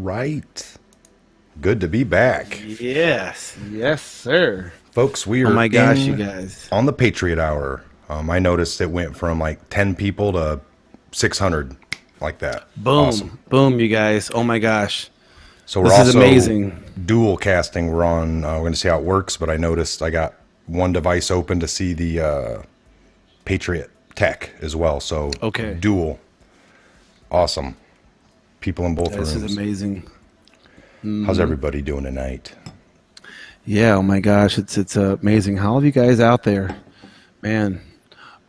right. Good to be back. Yes, yes, sir. Folks, we Oh are my gosh, you in guys. on the Patriot Hour. I noticed it went from like 10 people to 600 like that. Awesome. Boom, boom, you guys. Oh my gosh. So we're This is also amazing. dual casting. We're going to see how it works, but I noticed I got one device open to see the Patriot tech as well. So Okay. dual. Awesome. People in both This is rooms. amazing. How's everybody doing tonight? Yeah, oh my gosh, it's amazing. How are you guys out there? Man,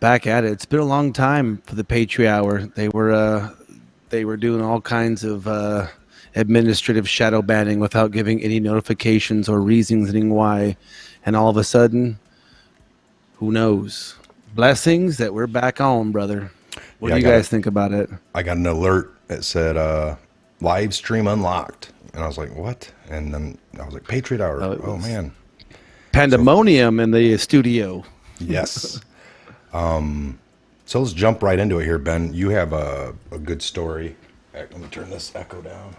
back at it. It's been a long time for the Patriot Hour. They were doing all kinds of administrative shadow banning without giving any notifications or reasoning why. And all of a sudden, who knows? Blessings that we're back on, brother. What Yeah, do you guys think about it? I got an alert that said live stream unlocked. And I was like, what? And then I was like, Patriot Hour. It Oh, was man. pandemonium in the studio. Yes. So let's jump right into it here, Ben. You have a good story. Let me turn this echo down.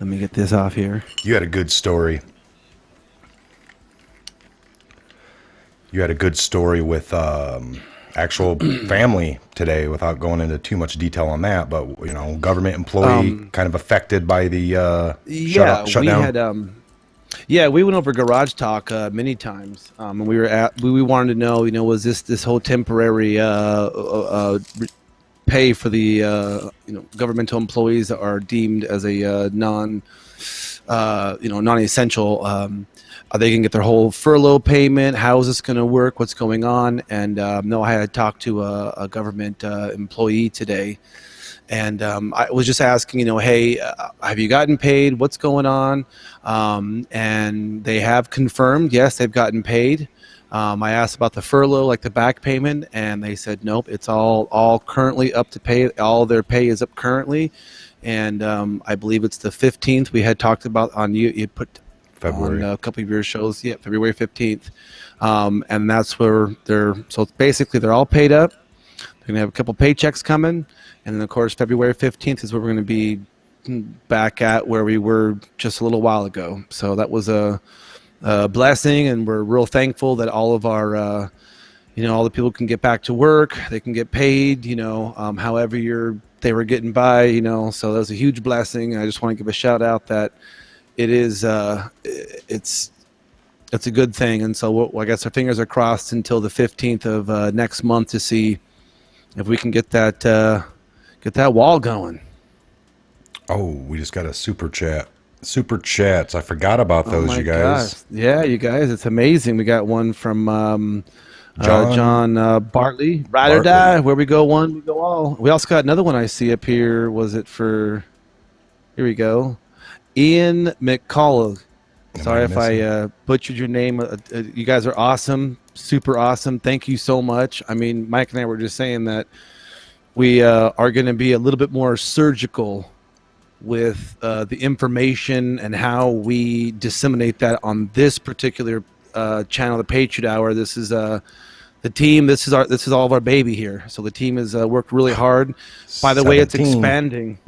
Let me get this off here. You had a good story. You had a good story with actual family today without going into too much detail on that. But, you know, government employee kind of affected by the shutdown. We went over Garage Talk many times, and we wanted to know, was this whole temporary pay for the governmental employees that are deemed as a non-essential. Are they going to get their whole furlough payment? How is this going to work? What's going on? And no, I had talked to a government employee today. And I was just asking, hey, have you gotten paid? What's going on? And they have confirmed, yes, they've gotten paid. I asked about the furlough, like the back payment, and they said, nope, it's all currently up to pay. All their pay is up currently. And I believe it's the 15th we had talked about on you put February. on a couple of your shows. Yeah, February 15th. And that's where so basically they're all paid up. They're going to have a couple paychecks coming. And then, of course, February 15th is where we're going to be back at where we were just a little while ago. So that was a blessing, and we're real thankful that all of our, all the people can get back to work. They can get paid, however they were getting by, So that was a huge blessing. And I just want to give a shout out that it is, it's a good thing. And so I guess our fingers are crossed until the 15th of next month to see if we can get that wall going. Oh, we just got a super chat. Super chats. I forgot about those, you guys. Gosh. Yeah, you guys, it's amazing. We got one from John Bartley. Ride or die. Where we go one, we go all. We also got another one I see up here. Here we go. Ian McCullough. Sorry if I butchered your name. You guys are awesome. Super awesome. Thank you so much. I mean, Mike and I were just saying that we are going to be a little bit more surgical with the information and how we disseminate that on this particular channel, the Patriot Hour. This is the team. This is all of our baby here. So the team has worked really hard. By the way, it's expanding.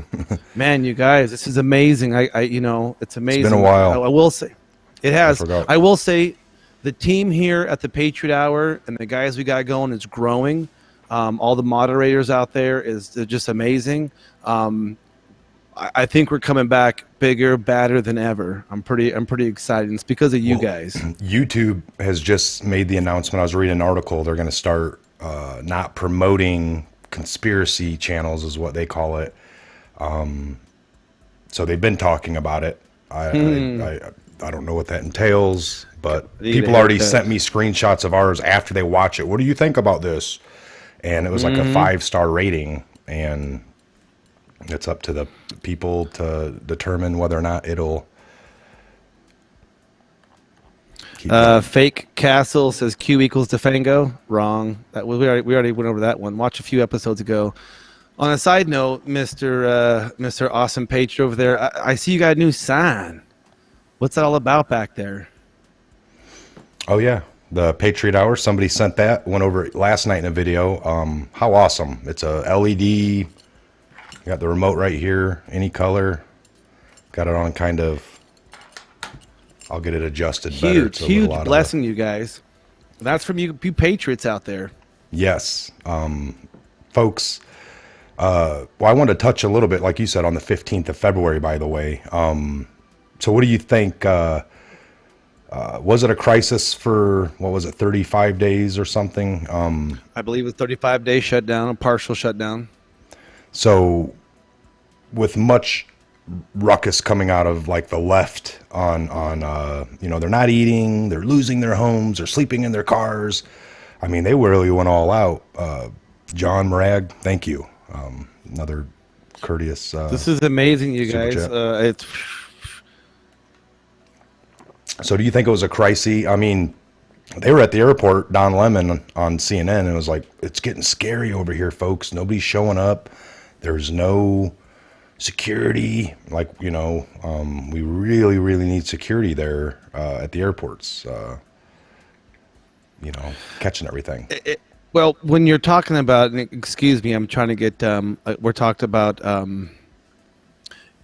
Man, you guys, this is amazing. It's amazing. It's been a while. I will say, it has. I will say, the team here at the Patriot Hour and the guys we got going is growing. All the moderators out there they're just amazing. I think we're coming back bigger, badder than ever. I'm pretty excited. It's because of you guys. YouTube has just made the announcement. I was reading an article. They're going to start not promoting conspiracy channels, is what they call it. So they've been talking about it. I don't know what that entails, but people already sent me screenshots of ours after they watch it. What do you think about this? And it was like a 5-star rating, and it's up to the people to determine whether or not it'll keep going. Fake Castle says Q equals Defango. Wrong. We already went over that one. Watch a few episodes ago. On a side note, Mr. Awesome Patriot over there, I see you got a new sign. What's that all about back there? Oh yeah, the Patriot Hour. Somebody sent that. Went over it last night in a video. How awesome! It's a LED. You got the remote right here, any color. Got it on kind of. I'll get it adjusted better. Huge, huge blessing, you guys. That's from you patriots out there. Yes, folks. Well, I wanted to touch a little bit, like you said, on the 15th of February. By the way, so what do you think? Was it a crisis for, what was it, 35 days or something? I believe it was 35-day shutdown, a partial shutdown. So with much ruckus coming out of like the left on they're not eating, they're losing their homes, they're sleeping in their cars. I mean, they really went all out. John Morag, thank you. Another courteous. This is amazing, you guys. So do you think it was a crisis? I mean, they were at the airport, Don Lemon on CNN, and it was like, it's getting scary over here, folks. Nobody's showing up. There's no security. Like, we really, really need security there at the airports, catching everything. Well, when you're talking about, excuse me, I'm trying to get, we're talking about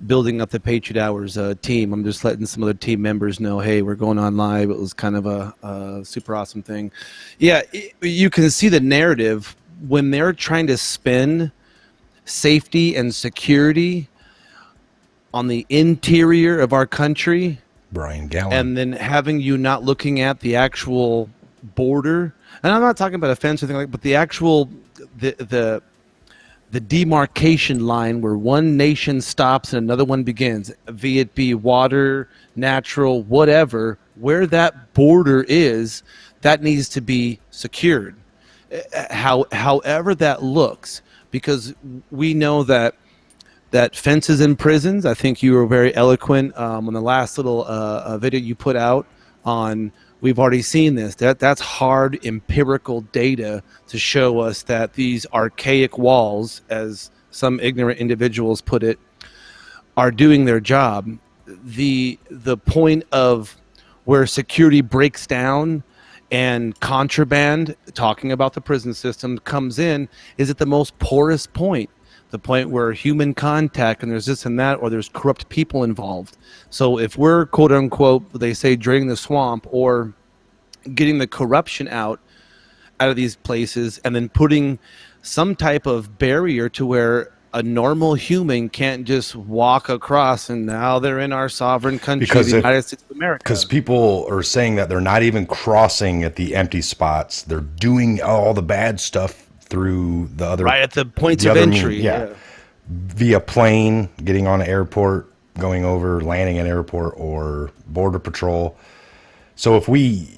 building up the Patriot Hours team. I'm just letting some other team members know, hey, we're going on live. It was kind of a super awesome thing. Yeah, you can see the narrative when they're trying to spin safety and security on the interior of our country. Brian Gallen. And then having you not looking at the actual border. And I'm not talking about a fence or anything like that, but the actual, the demarcation line where one nation stops and another one begins, be it be water, natural, whatever, where that border is, that needs to be secured. However that looks, because we know that fences in prisons, I think you were very eloquent on the last little video you put out on, we've already seen this. That's hard empirical data to show us that these archaic walls, as some ignorant individuals put it, are doing their job. The point of where security breaks down and contraband, talking about the prison system, comes in is at the most porous point. The point where human contact and there's this and that, or there's corrupt people involved. So if we're, quote unquote, they say draining the swamp or getting the corruption out of these places and then putting some type of barrier to where a normal human can't just walk across and now they're in our sovereign country, the United States of America. Because people are saying that they're not even crossing at the empty spots. They're doing all the bad stuff through the other, right at the points of entry, via plane, getting on an airport, going over, landing at an airport, or border patrol. So if we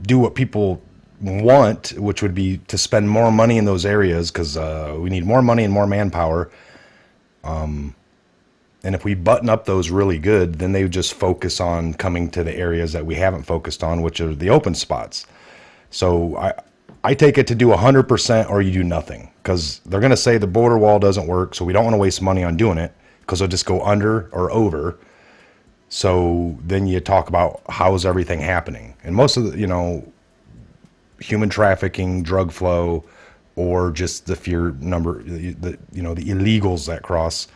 do what people want, which would be to spend more money in those areas, because we need more money and more manpower, and if we button up those really good, then they would just focus on coming to the areas that we haven't focused on, which are the open spots. So I take it to do 100% or you do nothing, because they're going to say the border wall doesn't work, so we don't want to waste money on doing it, because they'll just go under or over. So then you talk about how's everything happening. And most of the, human trafficking, drug flow, or just the fear number, the illegals that cross,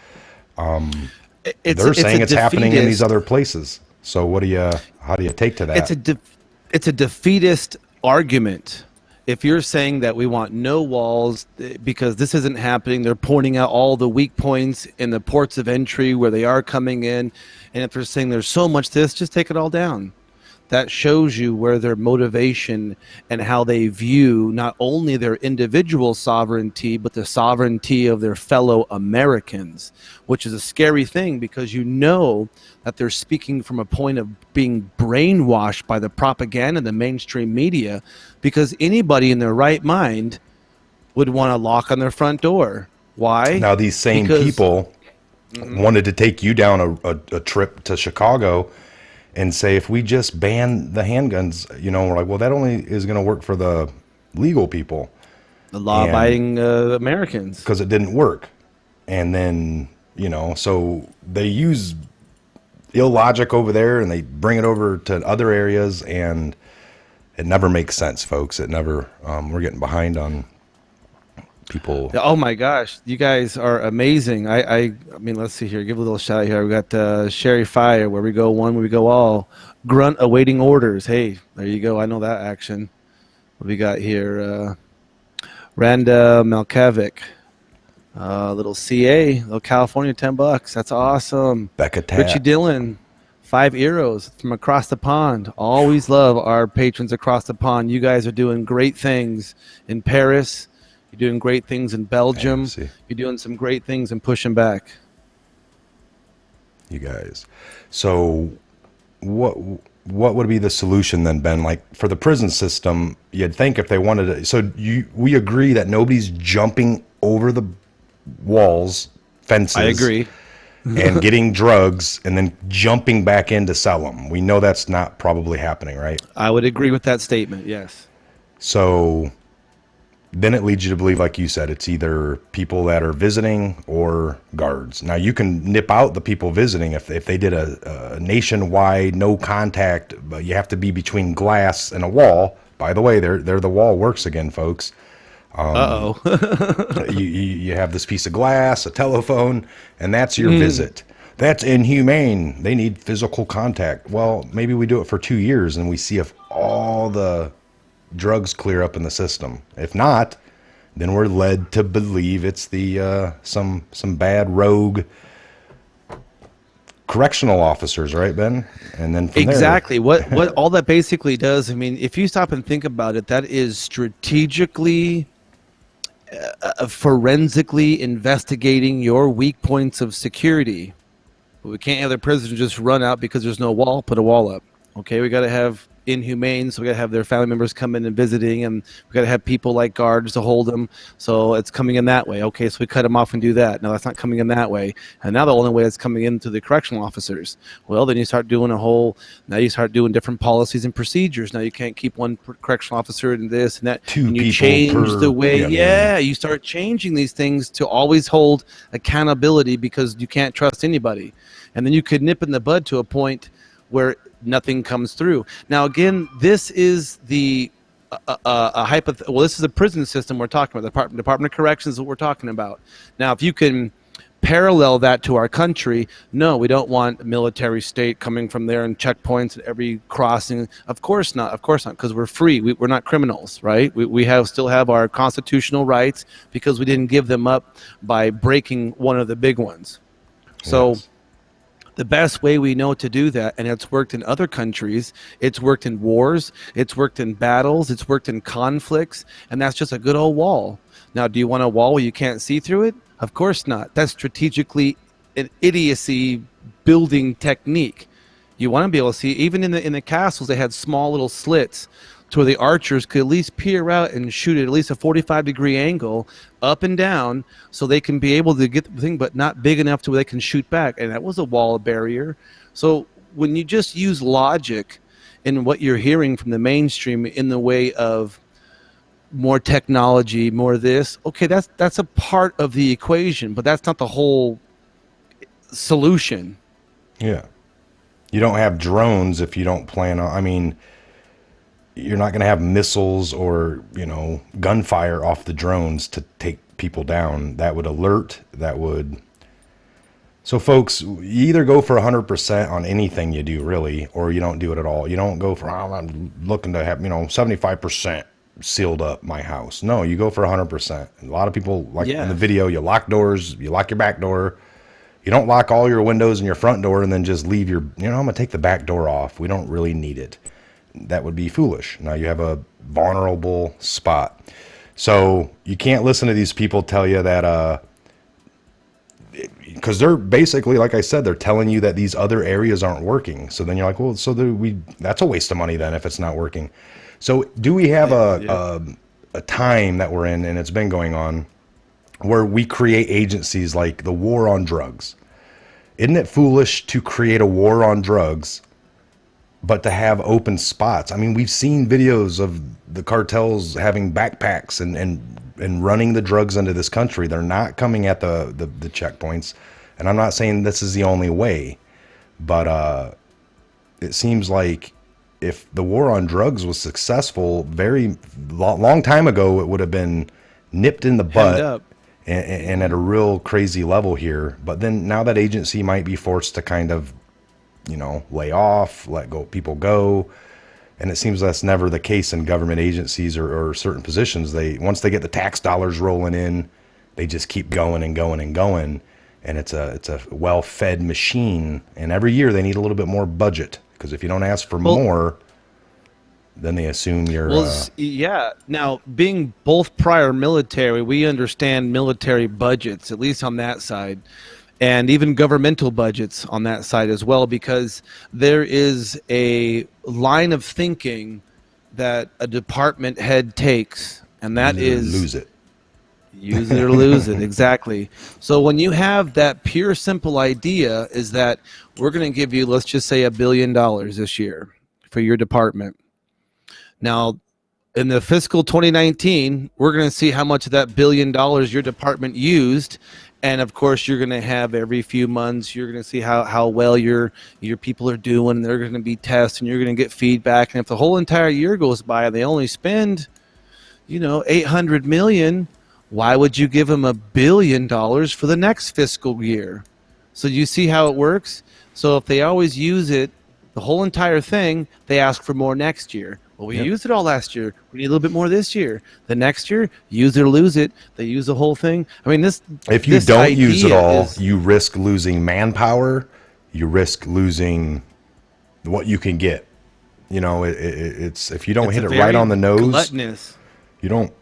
they're saying it's happening in these other places. So how do you take to that? It's a defeatist argument. If you're saying that we want no walls because this isn't happening, they're pointing out all the weak points in the ports of entry where they are coming in. And if they're saying there's so much this, just take it all down. That shows you where their motivation and how they view not only their individual sovereignty, but the sovereignty of their fellow Americans, which is a scary thing because you know that they're speaking from a point of being brainwashed by the propaganda, the mainstream media, because anybody in their right mind would want to lock on their front door. Why? Now, these same people wanted to take you down a trip to Chicago and say, if we just ban the handguns, we're like, well, that only is going to work for the legal people. The law-abiding Americans. Because it didn't work. And then, so they use illogic over there and they bring it over to other areas, and it never makes sense, folks. It never, we're getting behind on People. Oh my gosh, you guys are amazing. I mean, let's see here. Give a little shout out here. We got Sherry Fire, where we go one, where we go all. Grunt awaiting orders. Hey, there you go. I know that action. What we got here? Randa Malkavic. Little CA, little California, $10. That's awesome. Becca Tat. Richie Dillon, 5 euros from across the pond. Always love our patrons across the pond. You guys are doing great things in Paris. You're doing great things in Belgium. You're doing some great things and pushing back. You guys. So what would be the solution then, Ben? Like for the prison system, you'd think if they wanted to, so we agree that nobody's jumping over the walls, fences. I agree. And getting drugs and then jumping back in to sell them. We know that's not probably happening, right? I would agree with that statement, yes. So then it leads you to believe, like you said, it's either people that are visiting or guards. Now, you can nip out the people visiting if they did a nationwide no contact, but you have to be between glass and a wall. By the way, there the wall works again, folks. You have this piece of glass, a telephone, and that's your visit. That's inhumane. They need physical contact. Well, maybe we do it for 2 years and we see if all the drugs clear up in the system. If not, then we're led to believe it's the some bad rogue correctional officers, right, Ben? And then from exactly there. what all that basically does, I mean, if you stop and think about it, that is strategically forensically investigating your weak points of security. But we can't have the prisoners just run out because there's no wall. Put a wall up. Okay, we got to have inhumane, so we got to have their family members come in and visiting, and we got to have people like guards to hold them. So it's coming in that way. Okay, so we cut them off and do that. No, that's not coming in that way. And now the only way it's coming in to the correctional officers. Well, then you start doing now you start doing different policies and procedures. Now you can't keep one correctional officer and this and that. Two and you people change per, the way. You start changing these things to always hold accountability because you can't trust anybody. And then you could nip in the bud to a point where nothing comes through. Now, again, this is the this is the prison system we're talking about. The Department of Corrections is what we're talking about. Now, if you can parallel that to our country, no, we don't want a military state coming from there and checkpoints at every crossing. Of course not, because we're free. We're not criminals, right? We still have our constitutional rights because we didn't give them up by breaking one of the big ones. So the best way we know to do that, and it's worked in other countries, it's worked in wars, it's worked in battles, it's worked in conflicts, and that's just a good old wall. Now, do you want a wall where you can't see through it? Of course not. That's strategically an idiocy building technique. You want to be able to see, even in the castles, they had small little slits to where the archers could at least peer out and shoot at least a 45-degree angle up and down so they can be able to get the thing, but not big enough to where they can shoot back. And that was a wall barrier. So when you just use logic in what you're hearing from the mainstream in the way of more technology, more this, okay, that's a part of the equation, but that's not the whole solution. Yeah. You don't have drones if you don't plan on, I mean, you're not going to have missiles or, gunfire off the drones to take people down. That would alert, So folks, you either go for 100% on anything you do, really, or you don't do it at all. You don't go for, I'm looking to have, 75% sealed up my house. No, you go for 100%. A lot of people, like in the video, you lock doors, you lock your back door. You don't lock all your windows and your front door and then just leave your, I'm going to take the back door off. We don't really need it. That would be foolish. Now you have a vulnerable spot. So you can't listen to these people tell you that, because they're basically, like I said, they're telling you that these other areas aren't working. So then you're like, well, that's a waste of money then if it's not working. So do we have a time that we're in, and it's been going on, where we create agencies like the war on drugs? Isn't it foolish to create a war on drugs, but to have open spots? I mean, we've seen videos of the cartels having backpacks and running the drugs into this country. They're not coming at the checkpoints. And I'm not saying this is the only way, but it seems like if the war on drugs was successful, very long time ago, it would have been nipped in the Hemmed butt up. and at a real crazy level here. But then now that agency might be forced to kind of, lay off, let people go. And it seems that's never the case in government agencies or certain positions. Once they get the tax dollars rolling in, they just keep going and going and going. And it's a well-fed machine. And every year they need a little bit more budget, because if you don't ask for more, then they assume you're. Yeah. Now, being both prior military, we understand military budgets, at least on that side, and even governmental budgets on that side as well, because there is a line of thinking that a department head takes, and that is lose it. Use it or lose it, exactly. So when you have that pure, simple idea is that we're going to give you, let's just say, $1 billion this year for your department. Now, in the fiscal 2019, we're going to see how much of that $1 billion your department used. And of course, you're going to have every few months, you're going to see how well your people are doing. They're going to be tested, and you're going to get feedback. And if the whole entire year goes by and they only spend, $800 million, why would you give them $1 billion for the next fiscal year? So you see how it works? So if they always use it, the whole entire thing, they ask for more next year. Well, we used it all last year. We need a little bit more this year. The next year, use it or lose it. They use the whole thing. I mean, if you don't use it all, you risk losing manpower. You risk losing what you can get. It's if you don't hit it right on the nose, gluttonous. They don't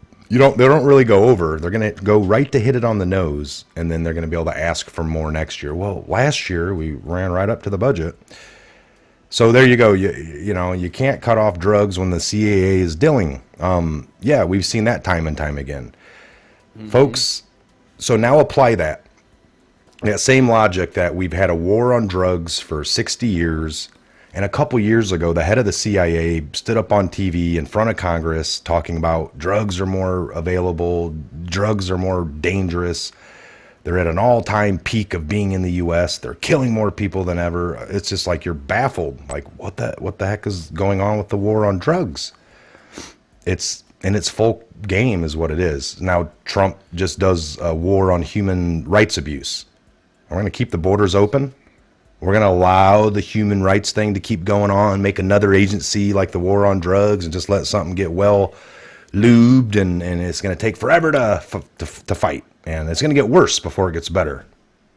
really go over. They're going to go right to hit it on the nose, and then they're going to be able to ask for more next year. Well, last year we ran right up to the budget. So there you go. You can't cut off drugs when the CAA is dealing. We've seen that time and time again. Folks, so now apply that same logic that we've had a war on drugs for 60 years. And a couple years ago, the head of the CIA stood up on TV in front of Congress talking about drugs are more available, drugs are more dangerous. They're at an all-time peak of being in the U.S. They're killing more people than ever. It's just like you're baffled. Like, what the heck is going on with the war on drugs? It's full game is what it is. Now, Trump just does a war on human rights abuse. We're going to keep the borders open. We're going to allow the human rights thing to keep going on, make another agency like the war on drugs, and just let something get well lubed, and it's going to take forever to fight. And it's going to get worse before it gets better.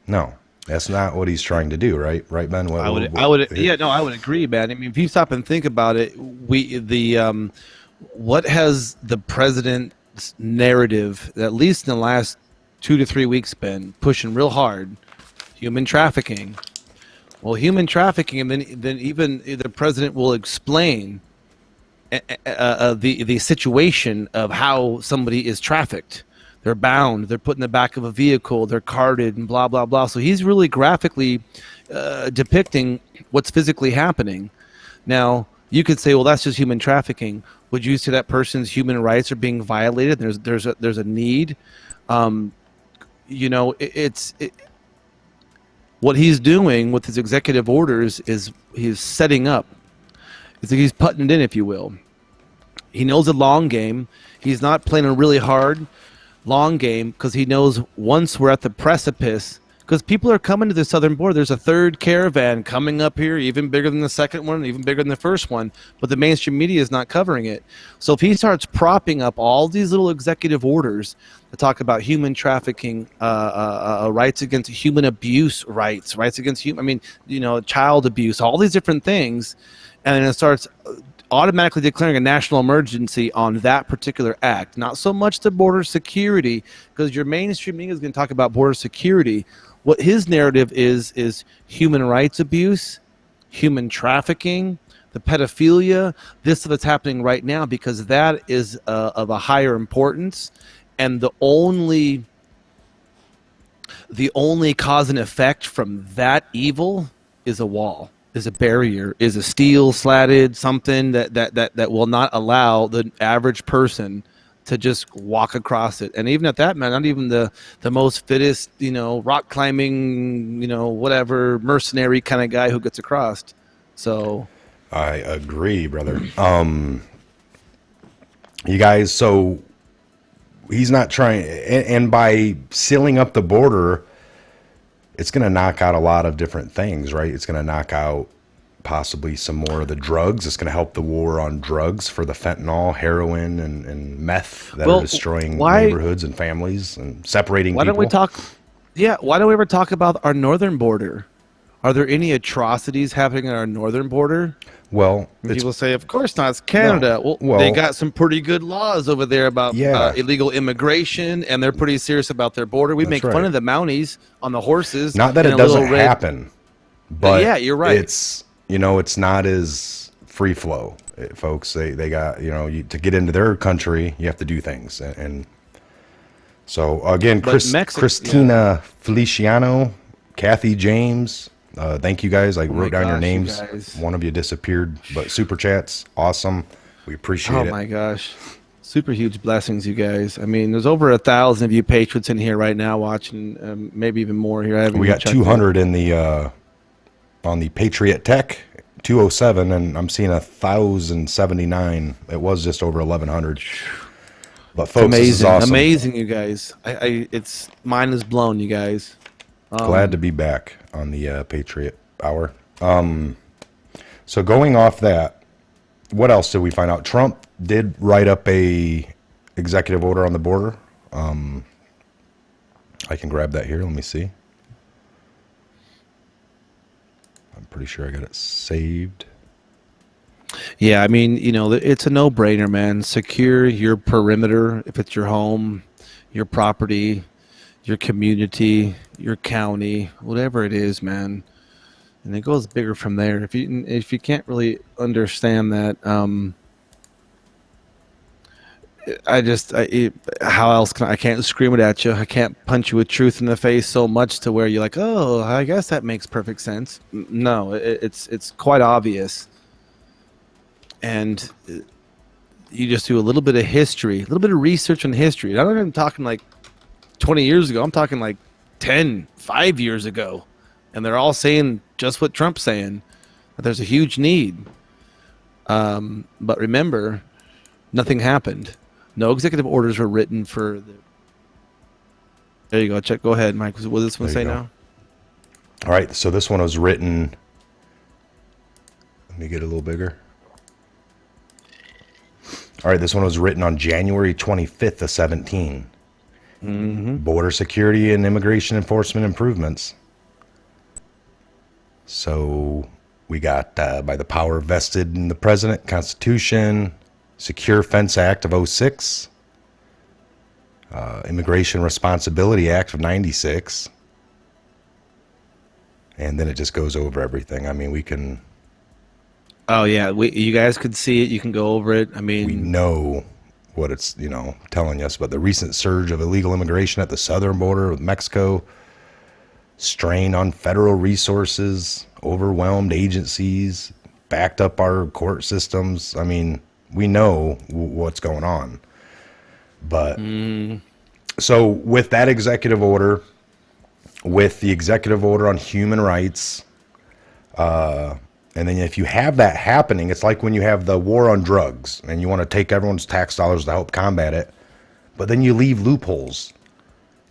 No, that's not what he's trying to do, right? Right, Ben? I would agree, man. I mean, if you stop and think about it, what has the president's narrative, at least in the last 2 to 3 weeks, been pushing real hard? Human trafficking. Well, human trafficking, and then even the president will explain the situation of how somebody is trafficked. They're bound. They're put in the back of a vehicle. They're carted and blah, blah, blah. So he's really graphically depicting what's physically happening. Now, you could say, well, that's just human trafficking. Would you say that person's human rights are being violated? There's a need. What he's doing with his executive orders is he's setting up. It's like he's putting it in, if you will. He knows the long game. He's not playing a really hard long game because he knows once we're at the precipice, because people are coming to the southern border. There's a third caravan coming up here, even bigger than the second one, even bigger than the first one, but the mainstream media is not covering it. So if he starts propping up all these little executive orders that talk about human trafficking, rights against human abuse, rights against child abuse, all these different things, and then it starts automatically declaring a national emergency on that particular act. Not so much the border security, because your mainstream media is going to talk about border security. What his narrative is human rights abuse, human trafficking, the pedophilia, this that's happening right now, because that is of a higher importance. And the only cause and effect from that evil is a wall, is a barrier, is a steel slatted something that will not allow the average person to just walk across it. And even at that, man, not even the most fittest, rock climbing, whatever mercenary kind of guy who gets across. So I agree, brother. You guys, so he's not trying, and by sealing up the border, it's going to knock out a lot of different things, right? It's going to knock out possibly some more of the drugs. It's going to help the war on drugs for the fentanyl, heroin, and meth that are destroying neighborhoods and families and separating people. Why don't we talk? Yeah, why don't we ever talk about our northern border? Are there any atrocities happening at our northern border? Well, people say, of course not. It's Canada. No. Well, they got some pretty good laws over there about illegal immigration, and they're pretty serious about their border. We make fun of the Mounties on the horses. Not that it doesn't happen, but yeah, you're right. It's it's not as free flow, folks. They got to get into their country, you have to do things, and so again, Christina Feliciano, Kathy James. Thank you guys. I wrote down your names. One of you disappeared, but super chats, awesome. We appreciate it. Oh my gosh, super huge blessings, you guys. I mean, there's over 1,000 of you Patriots in here right now watching, maybe even more here. We got 200 in the on the Patriot Tech 207, and I'm seeing 1,079. It was just over 1,100. But folks, amazing, this is awesome. Amazing, you guys. It's mine is blown, you guys. Glad to be back on the Patriot Hour. So going off that, what else did we find out? Trump did write up a executive order on the border. I can grab that here. Let me see. I'm pretty sure I got it saved. Yeah, I mean, it's a no-brainer, man. Secure your perimeter if it's your home, your property, your community, your county, whatever it is, man. And it goes bigger from there. If you can't really understand that, how else can I can't scream it at you. I can't punch you with truth in the face so much to where you're like, oh, I guess that makes perfect sense. No, it's quite obvious. And you just do a little bit of history, a little bit of research on history. I'm not even talking like 20 years ago. I'm talking like 5 years ago. And they're all saying just what Trump's saying, that there's a huge need. But remember, nothing happened. No executive orders were written for the... There you go. Go ahead, Mike. What does this one say now? All right. So this one was written... Let me get a little bigger. All right. This one was written on January 25th of 17. Mm-hmm. Border security and immigration enforcement improvements. So we got by the power vested in the president, Constitution, Secure Fence Act of 06, Immigration Responsibility Act of 96. And then it just goes over everything. I mean, we can... Oh, yeah. You guys could see it. You can go over it. I mean... We know what it's, telling us. But the recent surge of illegal immigration at the southern border with Mexico, strain on federal resources, overwhelmed agencies, backed up our court systems. I mean, we know what's going on. But so with that executive order, with the executive order on human rights, and then if you have that happening, it's like when you have the war on drugs and you want to take everyone's tax dollars to help combat it, but then you leave loopholes.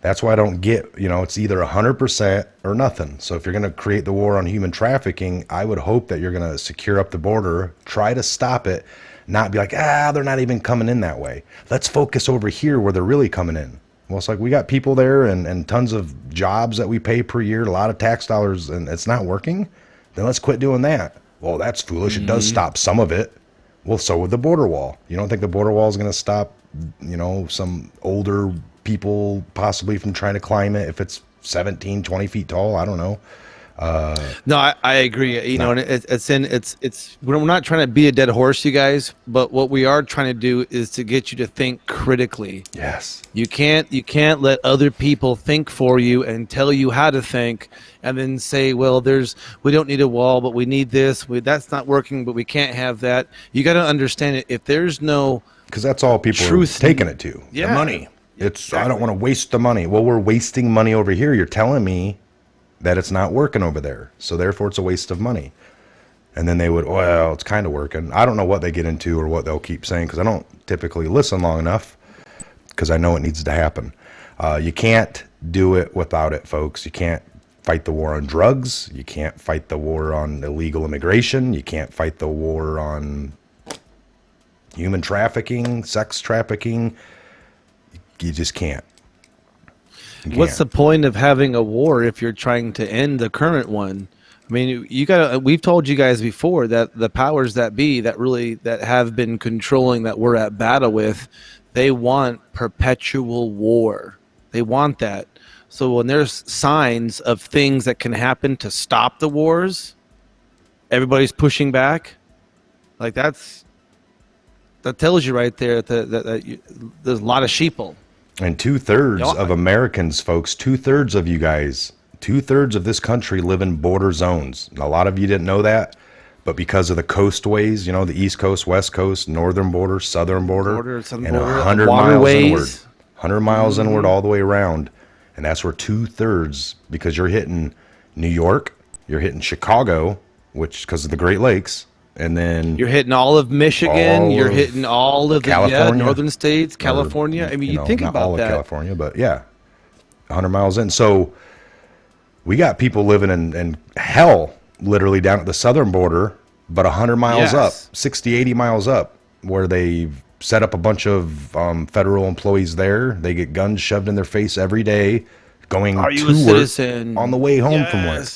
That's why I don't get, it's either 100% or nothing. So if you're going to create the war on human trafficking, I would hope that you're going to secure up the border, try to stop it, not be like, they're not even coming in that way. Let's focus over here where they're really coming in. Well, it's like we got people there and tons of jobs that we pay per year, a lot of tax dollars, and it's not working. Then let's quit doing that. Well, that's foolish. It does stop some of it. Well, so with the border wall. You don't think the border wall is going to stop, some older people possibly from trying to climb it if it's 17, 20 feet tall? I don't know. No, I agree. We're not trying to beat a dead horse, you guys, but what we are trying to do is to get you to think critically. Yes. You can't let other people think for you and tell you how to think and then say, well, we don't need a wall, but we need this. That's not working, but we can't have that. You got to understand it. If there's no... Because that's all people are taking it to. Yeah. The money. I don't want to waste the money. Well, we're wasting money over here. You're telling me that it's not working over there. So therefore it's a waste of money. And then they would, well, it's kind of working. I don't know what they get into or what they'll keep saying because I don't typically listen long enough. because I know it needs to happen. You can't do it without it, folks. You can't fight the war on drugs. You can't fight the war on illegal immigration. You can't fight the war on human trafficking, sex trafficking. You just can't. What's the point of having a war if you're trying to end the current one? I mean, we've told you guys before that the powers that be that have been controlling, that we're at battle with, they want perpetual war. They want that. So when there's signs of things that can happen to stop the wars, everybody's pushing back. Like that tells you right there that there's a lot of sheeple. And 2/3 of Americans, folks, 2/3 of you guys, 2/3 of this country live in border zones. And a lot of you didn't know that, but because of the coastways, you know, the East Coast, West Coast, northern border, southern border, and 100 miles inward, 100 miles inward all the way around. And that's where 2/3, because you're hitting New York, you're hitting Chicago, which because of the Great Lakes. And then you're hitting all of Michigan, you're hitting all of the northern states, California. I mean, you think about all that. Of California, but yeah, 100 miles in. So we got people living in hell, literally down at the southern border, but 100 miles up, 60, 80 miles up, where they've set up a bunch of federal employees there. They get guns shoved in their face every day, going to work on the way home from work.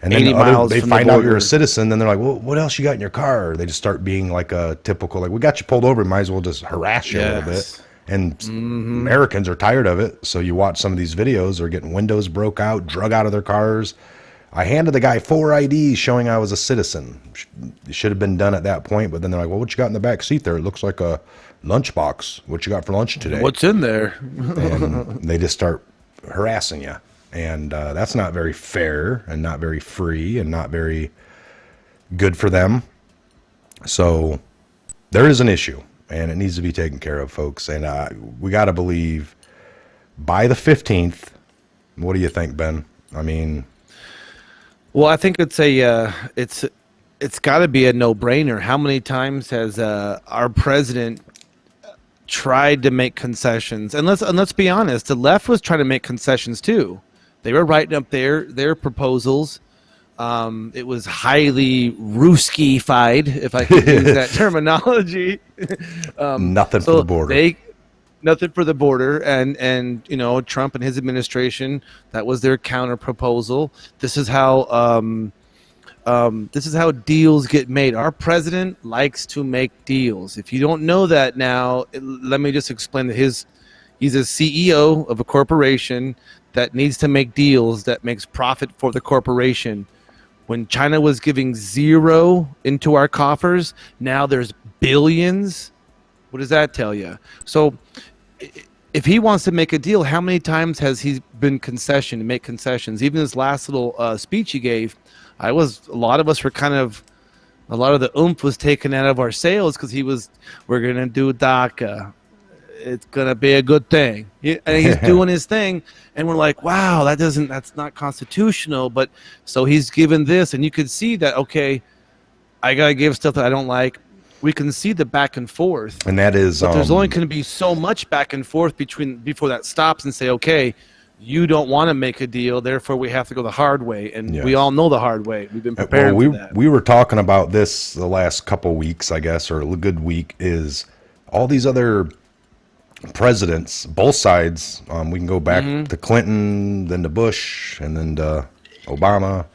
And then they find out you're a citizen, then they're like, well, what else you got in your car? They just start being like a typical, like, we got you pulled over, might as well just harass you a little bit. And Americans are tired of it. So you watch some of these videos, they're getting windows broke out, drug out of their cars. I handed the guy 4 IDs showing I was a citizen. It should have been done at that point, but then they're like, well, what you got in the back seat there? It looks like a lunchbox. What you got for lunch today? What's in there? And they just start harassing you. And that's not very fair and not very free and not very good for them. So there is an issue, and it needs to be taken care of, folks. And we got to believe by the 15th. What do you think, Ben? I mean, well, I think it's got to be a no-brainer. How many times has our president tried to make concessions? And let's be honest, the left was trying to make concessions too. They were writing up their proposals. It was highly Ruskified, if I could use that terminology. Nothing for the border. Nothing for the border, and you know, Trump and his administration, that was their counter proposal. This is how deals get made. Our president likes to make deals. If you don't know that now, let me just explain that he's a CEO of a corporation that needs to make deals that makes profit for the corporation. When China was giving zero into our coffers, now there's billions. What does that tell you? So if he wants to make a deal, how many times has he been make concessions? Even his last little speech he gave, a lot of the oomph was taken out of our sails because we're going to do DACA. It's going to be a good thing. And he's doing his thing. And we're like, wow, that's not constitutional. But so he's given this, and you could see that, okay, I got to give stuff that I don't like. We can see the back and forth. And that is, but there's only going to be so much back and forth before that stops and say, okay, you don't want to make a deal, therefore we have to go the hard way. And we all know the hard way. We've been preparing for that. We were talking about this the last couple weeks, I guess, or a good week, is all these other presidents, both sides. We can go back to Clinton, then to Bush, and then to Obama.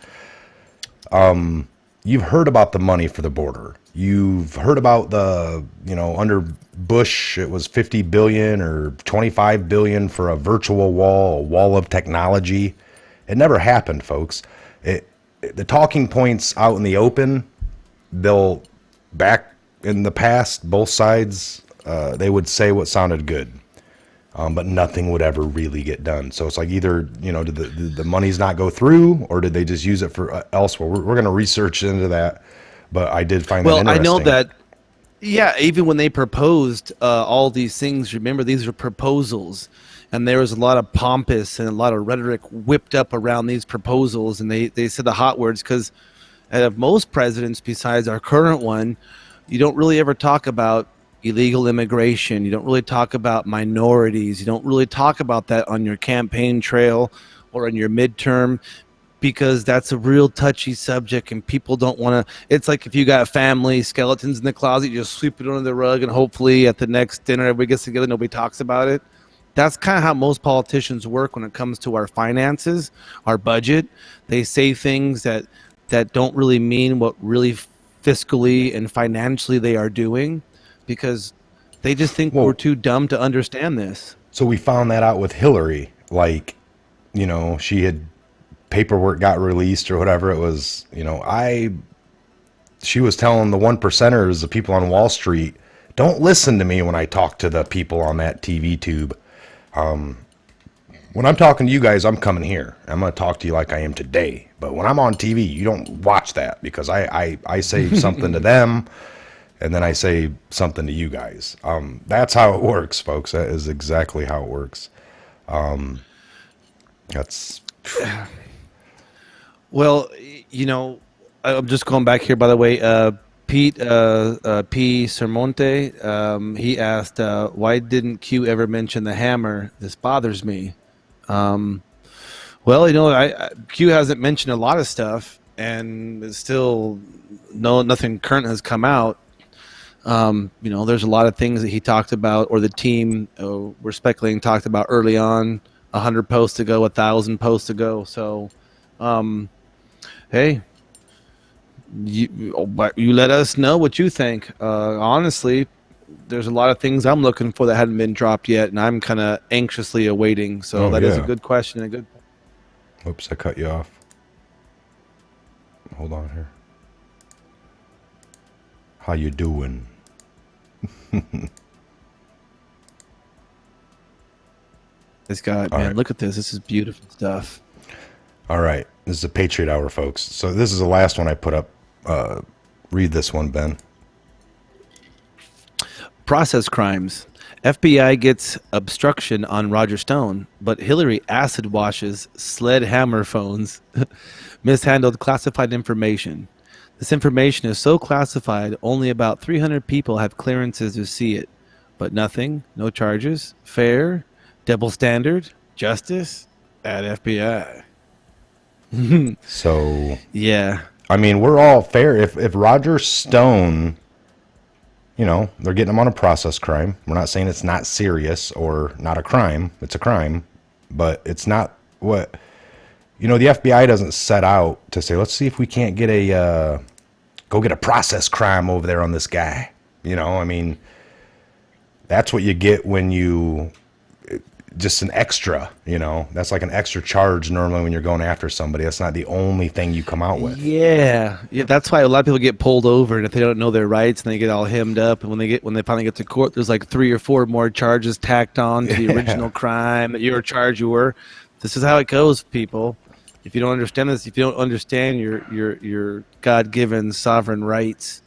You've heard about the money for the border. You've heard about under Bush, it was 50 billion or 25 billion for a virtual wall, a wall of technology. It never happened, folks. The talking points out in the open, back in the past, both sides, they would say what sounded good. But nothing would ever really get done. So it's like either, did the monies not go through, or did they just use it for elsewhere? We're going to research into that. But I did find that interesting. Well, I know that, even when they proposed all these things, remember, these are proposals. And there was a lot of pompous and a lot of rhetoric whipped up around these proposals. And they said the hot words because out of most presidents besides our current one, you don't really ever talk about, illegal immigration. You don't really talk about minorities. You don't really talk about that on your campaign trail or in your midterm, because that's a real touchy subject and people don't want to. It's like if you got family skeletons in the closet, you just sweep it under the rug and hopefully at the next dinner everybody gets together, nobody talks about it. That's kind of how most politicians work when it comes to our finances, our budget. They say things that don't really mean what really fiscally and financially they are doing, because they just think we're too dumb to understand this. So we found that out with Hillary. Like, she had paperwork got released or whatever it was. She was telling the 1%ers, the people on Wall Street, don't listen to me when I talk to the people on that TV tube. When I'm talking to you guys, I'm coming here. I'm going to talk to you like I am today. But when I'm on TV, you don't watch that, because I say something to them and then I say something to you guys. That's how it works, folks. That is exactly how it works. That's... Well, I'm just going back here, by the way. Pete P. Sermonte, he asked, why didn't Q ever mention the hammer? This bothers me. Well, Q hasn't mentioned a lot of stuff, and it's still nothing current has come out. There's a lot of things that he talked about, or the team, we're speculating, talked about early on, 100 posts ago, 1,000 posts ago. So, hey, you let us know what you think. Honestly, there's a lot of things I'm looking for that hadn't been dropped yet, and I'm kind of anxiously awaiting. So that is a good question. A good. Oops, I cut you off. Hold on here. How you doing? This guy, man, look at this. This is beautiful stuff. All right. This is a Patriot Hour, folks. So this is the last one I put up. Read this one, Ben. Process crimes. FBI gets obstruction on Roger Stone, but Hillary acid washes sled hammer phones. Mishandled classified information. This information is so classified, only about 300 people have clearances to see it. But nothing, no charges, fair, double standard, justice at FBI. So, yeah. I mean, we're all fair. If Roger Stone, they're getting him on a process crime. We're not saying it's not serious or not a crime. It's a crime, but it's not what, the FBI doesn't set out to say, let's see if we can't get go get a process crime over there on this guy. I mean, that's what you get when you, just an extra, that's like an extra charge normally when you're going after somebody. That's not the only thing you come out with. Yeah, that's why a lot of people get pulled over, and if they don't know their rights, and they get all hemmed up, and when they finally get to court, there's like 3 or 4 more charges tacked on to the original crime that you're charged you were. This is how it goes, people. If you don't understand this, if you don't understand your God-given sovereign rights,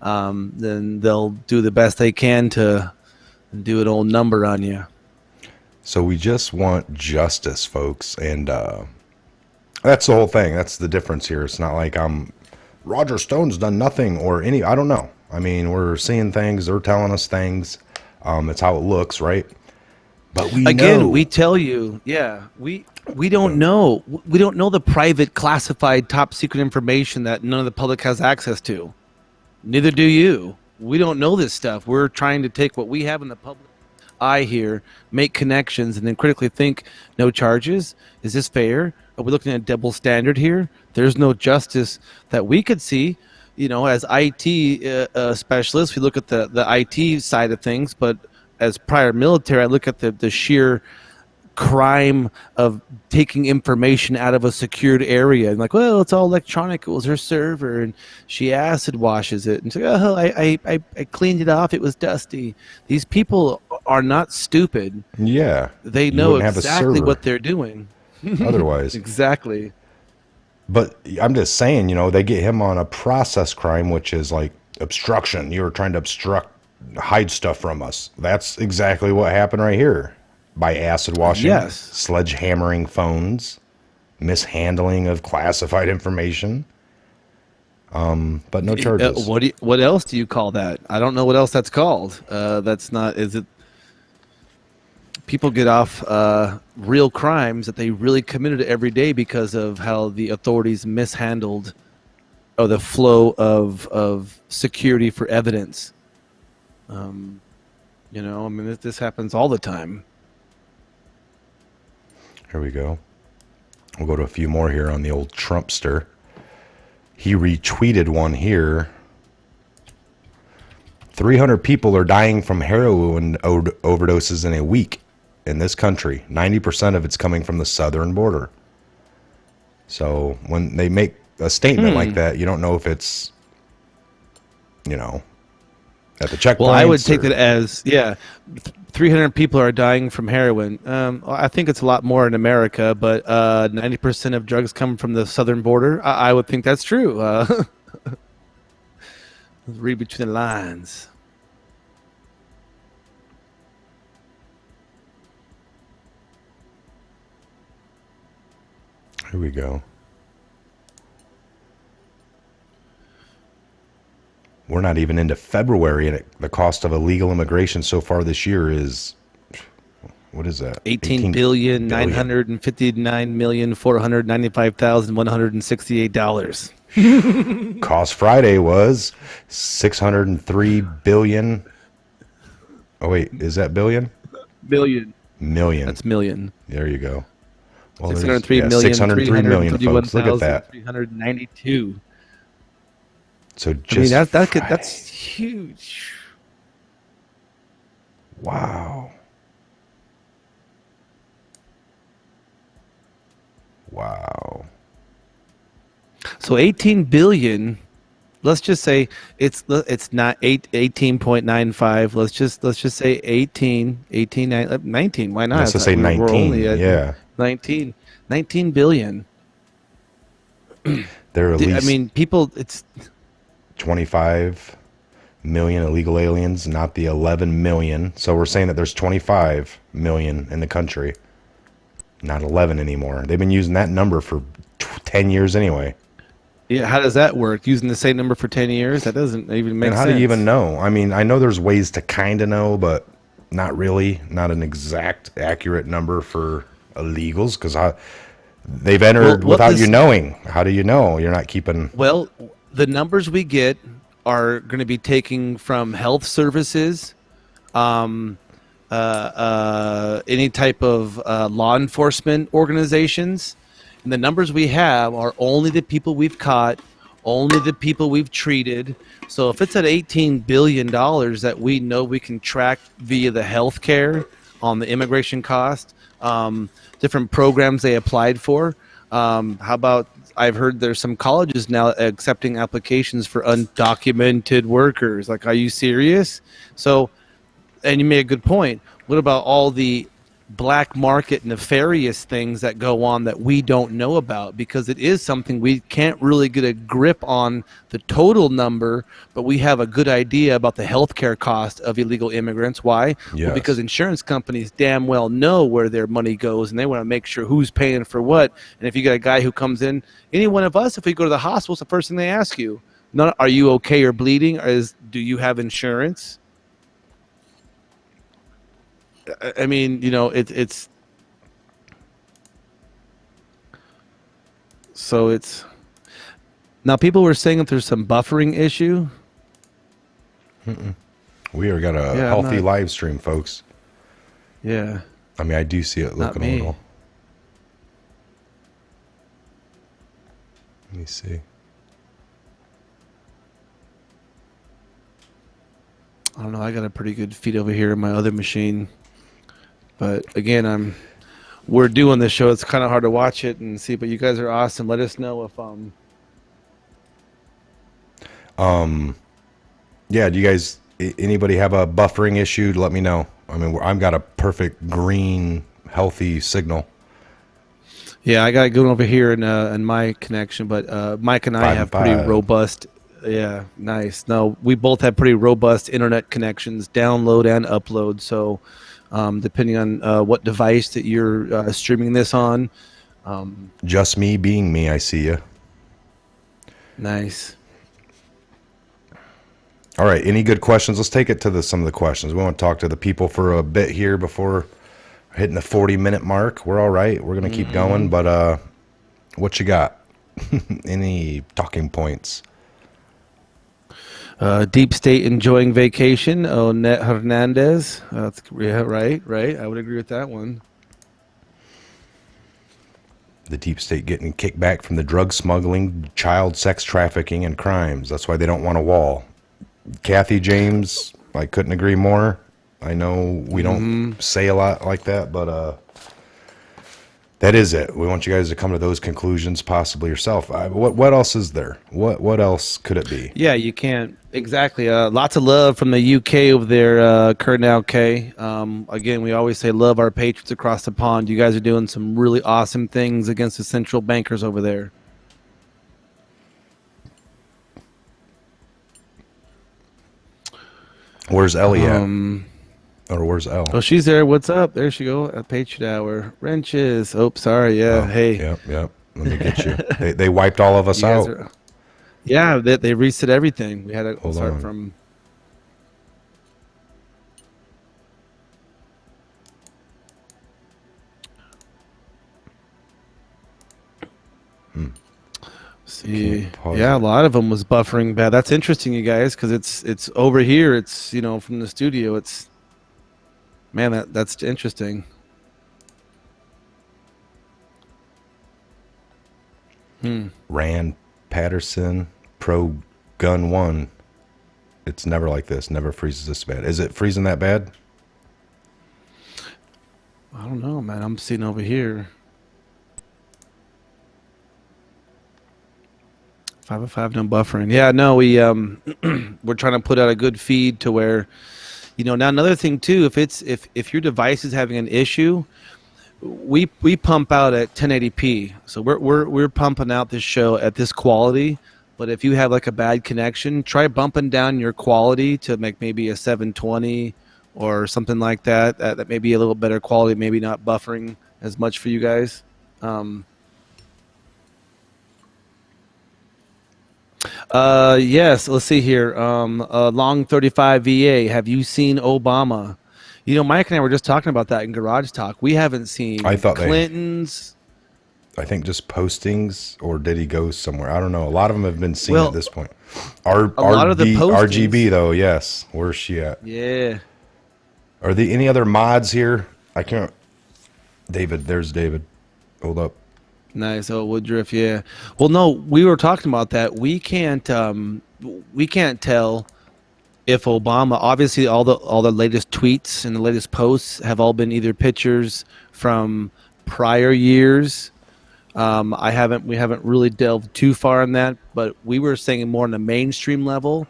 then they'll do the best they can to do an old number on you. So we just want justice, folks, and that's the whole thing. That's the difference here. It's not like Roger Stone's done nothing or I don't know. I mean, we're seeing things. They're telling us things. It's how it looks, right? But we tell you, we don't know. We don't know the private, classified, top secret information that none of the public has access to. Neither do you. We don't know this stuff. We're trying to take what we have in the public eye here, make connections, and then critically think, no charges? Is this fair? Are we looking at a double standard here? There's no justice that we could see. As IT specialists, we look at the IT side of things, but as prior military, I look at the sheer crime of taking information out of a secured area and like, well, it's all electronic. It was her server, and she acid washes it, and so, I cleaned it off. It was dusty. These people are not stupid. Yeah, they know exactly what they're doing. Otherwise, exactly. But I'm just saying, they get him on a process crime, which is like obstruction. You're trying to hide stuff from us. That's exactly what happened right here. By acid washing, sledgehammering phones, mishandling of classified information. But no charges. What else do you call that? I don't know what else that's called. That's not. Is it? People get off real crimes that they really committed every day because of how the authorities mishandled or the flow of security for evidence. You know, I mean, this happens all the time. Here we go. We'll go to a few more here on the old Trumpster. He retweeted one here. 300 people are dying from heroin overdoses in a week in this country. 90% of it's coming from the southern border. So when they make a statement like that, you don't know if it's, you know, at the checkpoints. Well, I would take that as, 300 people are dying from heroin. I think it's a lot more in America, but 90% of drugs come from the southern border. I would think that's true. Let's read between the lines. Here we go. We're not even into February, and the cost of illegal immigration so far this year is, what is that? $18,959,495,168. Cost Friday was $603 billion. Oh wait, is that billion? Million. Million. That's million. There you go. Well, 603 million, folks. Look at that. 392. So just that's huge. Wow. So 18 billion. Let's just say it's not 18.95. Let's just say 18, 19. Why not? Let's just say 19. Yeah. 19 billion. There are at least, I mean, people, it's 25 million illegal aliens, not the 11 million. So we're saying that there's 25 million in the country, not 11 anymore. They've been using that number for 10 years anyway. Yeah, how does that work? Using the same number for 10 years? That doesn't even make sense. And how do you even know? I mean, I know there's ways to kind of know, but not really. Not an exact, accurate number for illegals, because they've entered without you knowing. How do you know? You're not keeping... Well, the numbers we get are going to be taken from health services, any type of law enforcement organizations. And the numbers we have are only the people we've caught, only the people we've treated. So if it's at $18 billion that we know we can track via the healthcare on the immigration cost, different programs they applied for. How about, I've heard there's some colleges now accepting applications for undocumented workers. Like, are you serious? So, and you made a good point. What about all the black market nefarious things that go on that we don't know about? Because it is something we can't really get a grip on the total number, but we have a good idea about the healthcare cost of illegal immigrants. Why? Yes. Well, because insurance companies damn well know where their money goes, and they want to make sure who's paying for what. And if you got a guy who comes in, any one of us, if we go to the hospital, it's the first thing they ask you. Not, are you okay or bleeding? Or do you have insurance? I mean, you know, it's so it's now people were saying that there's some buffering issue. We are got a healthy live stream, folks. Yeah. I mean, I do see it looking a little. Let me see. I don't know. I got a pretty good feed over here in my other machine. But again, we're doing this show. It's kind of hard to watch it and see, but you guys are awesome. Let us know if yeah, do you guys, anybody have a buffering issue? Let me know. I mean, I've got a perfect green, healthy signal. Yeah, I got it going over here in my connection, but Mike and I have pretty robust. Yeah, nice. No, we both have pretty robust internet connections, download and upload. So depending on what device that you're streaming this on. Just me being me, I see you. Nice. All right. Any good questions? Let's take it to some of the questions. We want to talk to the people for a bit here before hitting the 40-minute mark. We're all right. We're going to keep going. But what you got? Any talking points? Deep State enjoying vacation. Onet Hernandez. Yeah, right. I would agree with that one. The deep state getting kickback from the drug smuggling, child sex trafficking, and crimes. That's why they don't want a wall. Kathy James, I couldn't agree more. I know we don't say a lot like that, but that is it. We want you guys to come to those conclusions, possibly yourself. What else is there? What else could it be? Yeah, you can't. Exactly. Lots of love from the UK over there, Kernell K. Again, we always say love our Patriots across the pond. You guys are doing some really awesome things against the central bankers over there. Where's Ellie at? Or where's Elle? Oh, she's there. What's up? There she go. At Patriot Hour. Wrenches. Oh, sorry. Yeah. Oh, hey. Yep. Let me get you. They wiped all of us out. Yeah, they reset everything. We had to start from. See, yeah, a lot of them was buffering bad. That's interesting, you guys, because it's over here. It's from the studio. It's that's interesting. Rand Patterson, Pro Gun 1. It's never like this. Never freezes this bad. Is it freezing that bad? I don't know, man. I'm seeing over here. 505 no buffering. Yeah, no, we're trying to put out a good feed to where, now another thing too, if your device is having an issue, we pump out at 1080p. So we're pumping out this show at this quality. But if you have like a bad connection, try bumping down your quality to make maybe a 720 or something like that. That may be a little better quality, maybe not buffering as much for you guys. Yes, let's see here. Long 35 VA. Have you seen Obama? Mike and I were just talking about that in Garage Talk. We haven't seen Clinton's. I think just postings, or did he go somewhere? I don't know. A lot of them have been seen at this point. A lot of the postings. RGB though, yes. Where's she at? Yeah. Are there any other mods here? I can't. David, there's David. Hold up. Nice. Oh, Woodruff, yeah. Well, no, we were talking about that. We can't tell if Obama. Obviously, all the latest tweets and the latest posts have all been either pictures from prior years. We haven't really delved too far in that, but we were saying more on the mainstream level.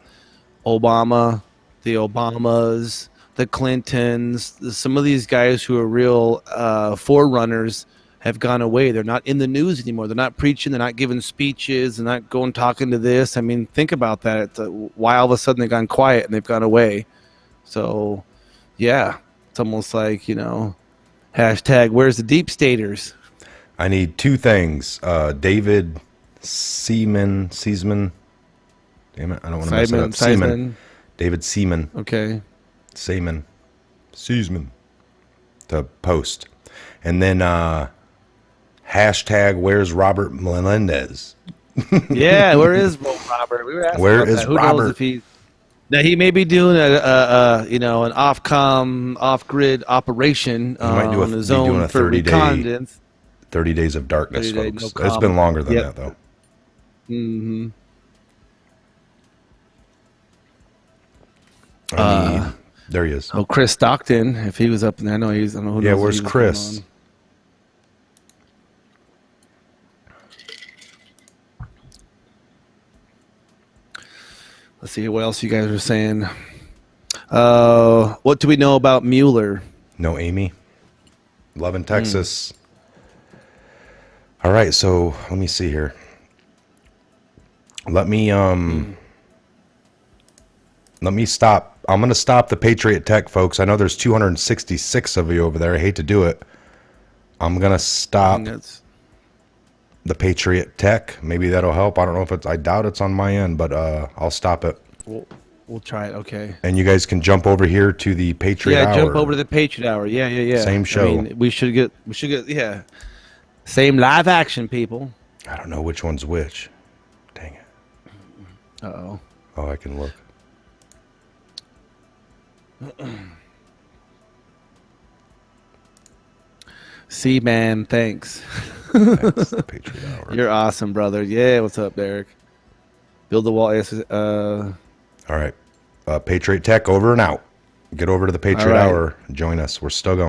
Obama, the Obamas, the Clintons, some of these guys who are real forerunners have gone away. They're not in the news anymore. They're not preaching. They're not giving speeches. They're not going talking to this. I mean, think about that. Why all of a sudden they've gone quiet and they've gone away. So, yeah, it's almost like, hashtag where's the deep staters? I need two things. David Seaman. Damn it, I don't want to mess it up. Seaman. David Seaman. Okay. Seaman to post. And then hashtag where's Robert Melendez? Yeah, where is Robert? We were asking where about is that. Who Robert? knows if now he may be doing an off-grid operation on his own doing a for 30 days of darkness, 30 folks. no It's been longer than that, though. Mm-hmm. There he is. Oh, Chris Stockton, if he was up in there, I don't know who. Yeah, knows where's Chris? Let's see what else you guys are saying. What do we know about Mueller? No Amy. Love in Texas. All right, so let me see here. Let me stop. I'm going to stop the Patriot Tech, folks. I know there's 266 of you over there. I hate to do it. I'm going to stop the Patriot Tech. Maybe that'll help. I don't know if I doubt it's on my end, but I'll stop it. We'll try it. Okay. And you guys can jump over here to the Patriot Hour. Yeah, jump over to the Patriot Hour. Yeah. Same show. I mean, we should get. Yeah. Same live action, people. I don't know which one's which. Dang it. Uh-oh. Oh, I can look. See, man, thanks. That's the Patriot Hour. You're awesome, brother. Yeah, what's up, Derek? Build the wall. All right. Patriot Tech over and out. Get over to the Patriot All right. Hour. Join us. We're still going.